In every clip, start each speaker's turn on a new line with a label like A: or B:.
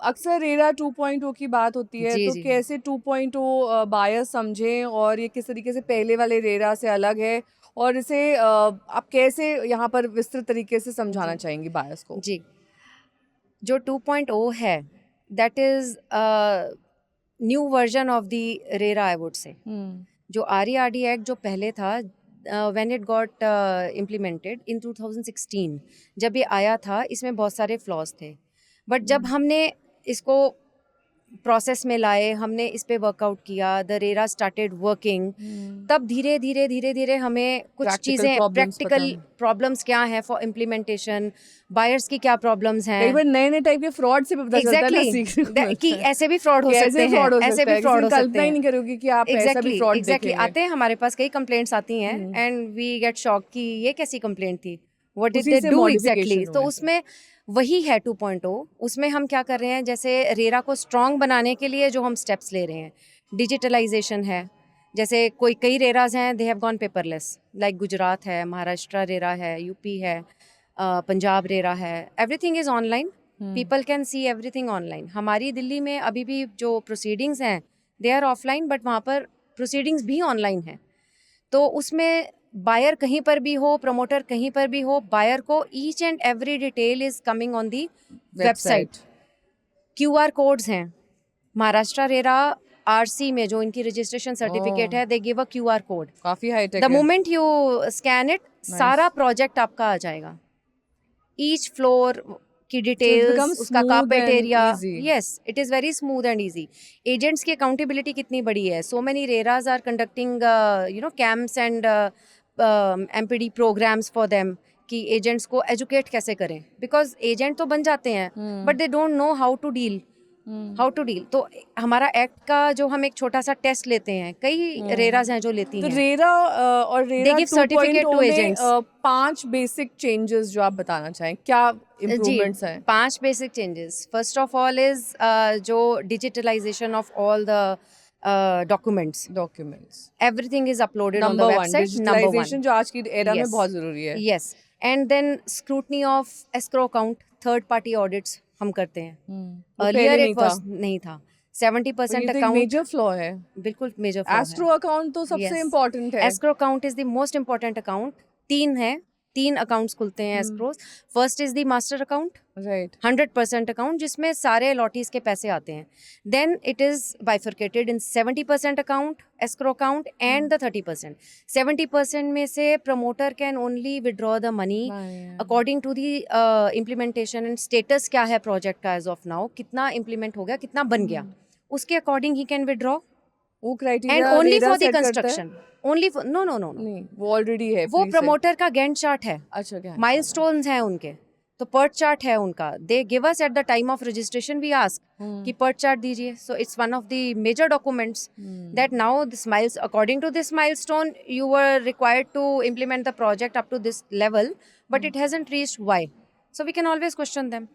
A: अक्सर रेरा 2.0 की बात होती है,
B: जी
A: तो
B: जी
A: कैसे 2.0 बायर्स समझें और ये किस तरीके से पहले वाले रेरा से अलग है, और इसे आप कैसे यहाँ पर विस्तृत तरीके से समझाना
B: जी
A: चाहेंगी बायर्स को?
B: जी जो 2.0 है, that is new version of the RERA, I would say.
A: Hmm.
B: जो आरईआरडी एक्ट जो पहले था, when it got implemented in 2016, जब ये आया था, इसमें बहुत सारे फ्लॉज थे। बट जब हमने इसको प्रोसेस में लाए, हमने इस पे वर्कआउट किया, द रेरा स्टार्टेड वर्किंग, तब धीरे धीरे धीरे धीरे हमें कुछ
A: प्रैक्टिकल
B: चीज़ें,
A: प्रॉब्लम्स पता
B: प्रैक्टिकल प्रॉब्लम्स क्या हैं फॉर इम्प्लीमेंटेशन, बायर्स की क्या प्रॉब्लम्स
A: कई
B: हैं।
A: बार नए नए टाइप के फ्रॉड से भी पता चलता है ना, सीखने को
B: कि
A: मिलता है
B: ऐसे भी फ्रॉड हो
A: कि
B: सकते
A: ऐसे
B: हैं,
A: फ्रॉड हो
B: ऐसे
A: सकता
B: भी
A: है, किसी
B: फ्रॉड
A: ने
B: हो सकते
A: कल्पना ही
B: हैं।
A: नहीं करोगी कि आप ऐसा भी फ्रॉड
B: एग्जैक्टली
A: देखेंगे।
B: आते हैं हमारे पास, कई कंप्लेंट्स आती हैं, एंड वी गेट शॉक कि ये कैसी कंप्लेंट थी, व्हाट डिड
A: उसी
B: दे
A: से
B: डू एग्जैक्टली।
A: मॉडिफिकेशन
B: तो
A: हुए थे।
B: उसमें वही है 2.0। उसमें हम क्या कर रहे हैं, जैसे रेरा को स्ट्रांग बनाने के लिए जो हम स्टेप्स ले रहे हैं, डिजिटलाइजेशन है। जैसे कई रेराज हैं, they have gone paperless, like Gujarat है, महाराष्ट्र रेरा है, यूपी है, पंजाब रेरा है। Everything is online, people can see everything online. हमारी दिल्ली में अभी भी जो प्रोसीडिंग्स हैं, दे आर ऑफलाइन, बट वहाँ पर प्रोसीडिंग्स भी ऑनलाइन है। तो उसमें बायर कहीं पर भी हो, प्रमोटर कहीं पर भी हो, बायर को each and every detail is coming on the website.
A: Website.
B: QR codes हैं, महाराष्ट्र रेरा आरसी में जो इनकी रजिस्ट्रेशन सर्टिफिकेट है, they give a QR code.
A: काफी हाईटेक
B: द
A: है।
B: मोमेंट यू स्कैन इट, सारा प्रोजेक्ट आपका आ जाएगा, ईच फ्लोर की
A: So it's
B: डिटेल्स,
A: become
B: उसका
A: smooth
B: carpet
A: and
B: area.
A: easy.
B: Yes, it is very smooth and easy. Agents की अकाउंटेबिलिटी कितनी बड़ी है, so many RERAs are conducting camps and MPD programs for them, कि agents को educate कैसे करें, because agent तो बन जाते हैं, but they don't know how to deal. तो हमारा एक्ट का जो हम एक छोटा सा टेस्ट लेते हैं, कई रेराज हैं जो लेती
A: तो
B: हैं,
A: रेरा और
B: they
A: RERA
B: give certificate
A: 2.0
B: two
A: में
B: एजेंट्स।
A: 5 बेसिक चेंजेस जो आप बताना चाहें, क्या
B: जी,
A: इम्प्रूवमेंट्स हैं?
B: 5 basic changes. First of all is जो digitalization of all the documents,
A: documents.
B: Everything is uploaded on the
A: number 1
B: website, number 1।
A: Digitalization जो आज की एरा में
B: यस,
A: बहुत जरूरी है।
B: Yes. And then scrutiny of escrow account, third party audits हम करते हैं।
A: वो पहले
B: अर्लियर
A: नहीं
B: इट
A: था,
B: वाज नहीं था।
A: और ये
B: 70%
A: तो एक
B: अकाउंट,
A: मेजर फ्लॉ है।
B: बिल्कुल मेजर फ्लॉ है।
A: एस्ट्रो अकाउंट तो सबसे
B: यस,
A: इम्पोर्टेंट है।
B: Escrow account is the most important account. 3 है, 3 अकाउंट्स खुलते हैं escrows. First is the master account,
A: right.
B: 100% account, जिसमें सारे अलॉटीज के पैसे आते हैं। Then it is bifurcated in 70% account, escrow account, and the 30%। 70% में से promoter can only withdraw the money according to the implementation and status क्या है प्रोजेक्ट का एज ऑफ नाउ, कितना इम्प्लीमेंट हो गया, कितना बन गया, उसके अकॉर्डिंग ही कैन विड्रॉ।
A: वो
B: and
A: criteria
B: only
A: RERA
B: for the
A: set करता है?
B: Construction, only for, no no no no,
A: नहीं, वो ऑलरेडी है
B: वो
A: प्री सेट।
B: प्रमोटर का गैंट चार्ट है,
A: अच्छा, क्या
B: माइलस्टोन्स हैं उनके, तो पर्ट चार्ट है उनका। They give us at the time of registration, we ask कि पर्ट चार्ट दीजिए। So it's one of the major documents that now this miles, according to this milestone you were required to implement the project up to this level, but it hasn't reached, why? So we can always question them.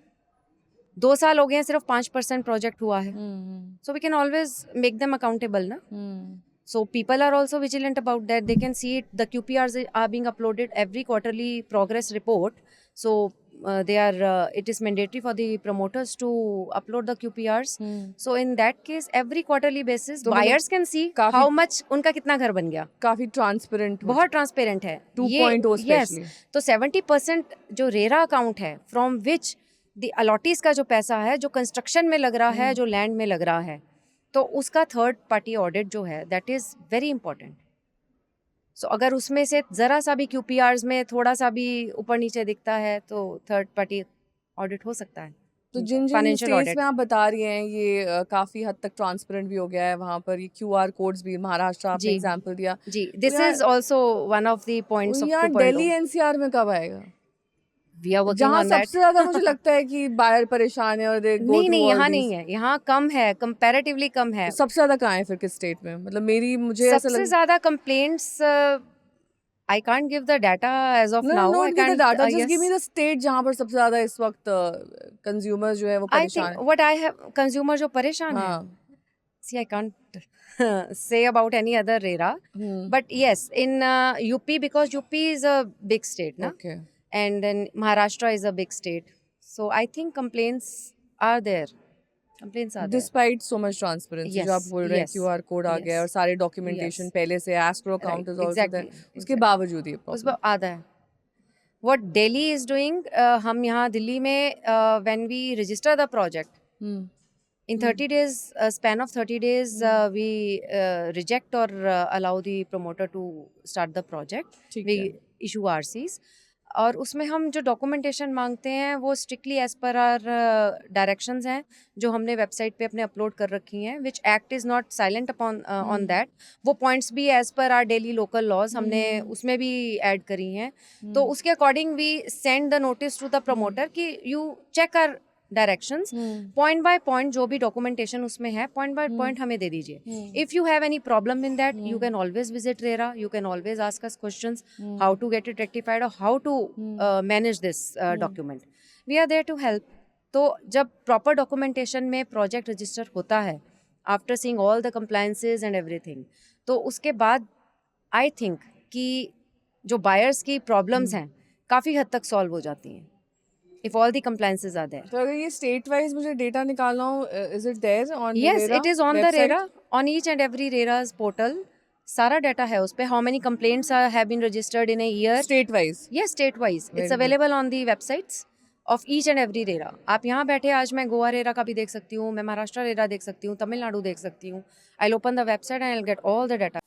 B: 2 साल हो गए हैं, सिर्फ 5% project हुआ है, so we can always make them accountable ना। So people are also vigilant about that. They can see it. The QPRs are being uploaded every quarterly progress report. So they are. It is mandatory for the promoters to upload the QPRs. So in that case, every quarterly basis,
A: तो
B: buyers can see
A: काफी
B: how much उनका कितना घर बन गया।
A: काफी transparent हो
B: बहुत ट्रांसपेरेंट है
A: 2.0
B: ये। Yes,
A: specially.
B: तो 70% जो रेरा अकाउंट है, फ्रॉम विच द अलॉटीज का जो पैसा है, जो कंस्ट्रक्शन में लग रहा है, जो लैंड में लग रहा है, तो उसका थर्ड पार्टी ऑडिट जो है, दैट इज़ वेरी इंपॉर्टेंट। सो अगर उसमें से ज़रा सा भी क्यूपीआर्स में थोड़ा सा भी ऊपर नीचे दिखता है, तो थर्ड पार्टी ऑडिट हो सकता है।
A: तो जिन जिन
B: फाइनेंशियल
A: स्टेट्स
B: ऑडिट।
A: में आप बता रही हैं, ये काफी हद तक ट्रांसपेरेंट भी हो गया है, वहाँ पर ये क्यूआर कोड्स भी, महाराष्ट्र आपने
B: जी
A: एग्जांपल दिया,
B: जी,
A: तो
B: this is also one of the points of
A: यहाँ
B: 2.0।
A: दिल्ली एनसीआर में कब आएगा?
B: वी आर वर्किंग
A: जहाँ
B: ऑन दैट।
A: सबसे ज्यादा मुझे लगता है कि बायर परेशान है और दे गो
B: नहीं
A: थ्रू
B: नहीं,
A: ऑल
B: यहाँ
A: दीज।
B: नहीं है, यहाँ कम है, कंपैरेटिवली कम है।
A: तो सबसे ज्यादा कहाँ है फिर, किस स्टेट में? मतलब मुझे ऐसा
B: सबसे
A: लग,
B: ज़्यादा complaints, I can't give the data as of
A: no
B: now, I
A: not give the
B: can't.
A: Data, just give me
B: yes,
A: the state जहाँ पर सबसे ज्यादा इस वक्त कंज्यूमर जो है वो
B: आई
A: परेशान
B: थिंक
A: है।
B: व्हाट आई हैव, कंज्यूमर जो परेशान है,
A: हाँ।
B: see I can't say about any other RERA, but yes, in UP, because UP is a big state na,
A: okay.
B: and then Maharashtra is a big state, so I think complaints are there. Complaints आते हैं।
A: Despite so much transparency जो आप
B: Yes,
A: बोल रहे हैं
B: yes,
A: QR code आ गया है और
B: yes,
A: सारे डॉक्यूमेंटेशन
B: yes,
A: पहले से escrow account
B: right,
A: is also there,
B: exactly,
A: उसके
B: exactly.
A: बावजूद ये
B: उस
A: प्रॉब्लम।
B: पर आता है। What Delhi is doing, हम यहाँ दिल्ली में when we register the project, in 30 days, span of 30 days, we reject or allow the promoter to start the project.
A: ठीक
B: We
A: है।
B: issue RCs. और उसमें हम जो डॉक्यूमेंटेशन मांगते हैं वो strictly as per our directions हैं जो हमने वेबसाइट पे अपने अपलोड कर रखी हैं, which act is not silent upon on that. वो पॉइंट्स भी as per our daily local laws हमने उसमें भी ऐड करी हैं। तो उसके according we send the notice to the promoter कि you check our directions, point by point जो भी डॉक्यूमेंटेशन उसमें है पॉइंट बाय पॉइंट हमें दे दीजिए। If you have any problem in that you can always visit RERA, you can always ask us questions how to get it rectified और how to manage this document. We are there to help. तो जब proper documentation में project register होता है after seeing all the compliances and everything, तो उसके बाद I think कि जो बायर्स की प्रॉब्लम्स हैं काफ़ी हद तक सॉल्व हो जाती हैं if all the compliances are there.
A: तो अगर ये स्टेट वाइज मुझे डेटा निकालना हो, is it there on
B: Yes, it is on the RERA, on each and every RERA's portal. सारा डाटा है उस पे, how many complaints have been registered in a year.
A: State wise?
B: Yes, state wise.
A: Very
B: It's
A: good.
B: available on the websites of each and every RERA. आप यहाँ बैठे आज मैं Goa RERA का भी देख सकती हूँ, मैं महाराष्ट्र रेरा देख सकती हूँ, तमिलनाडु देख सकती हूँ. I'll open the website and I'll get all the data.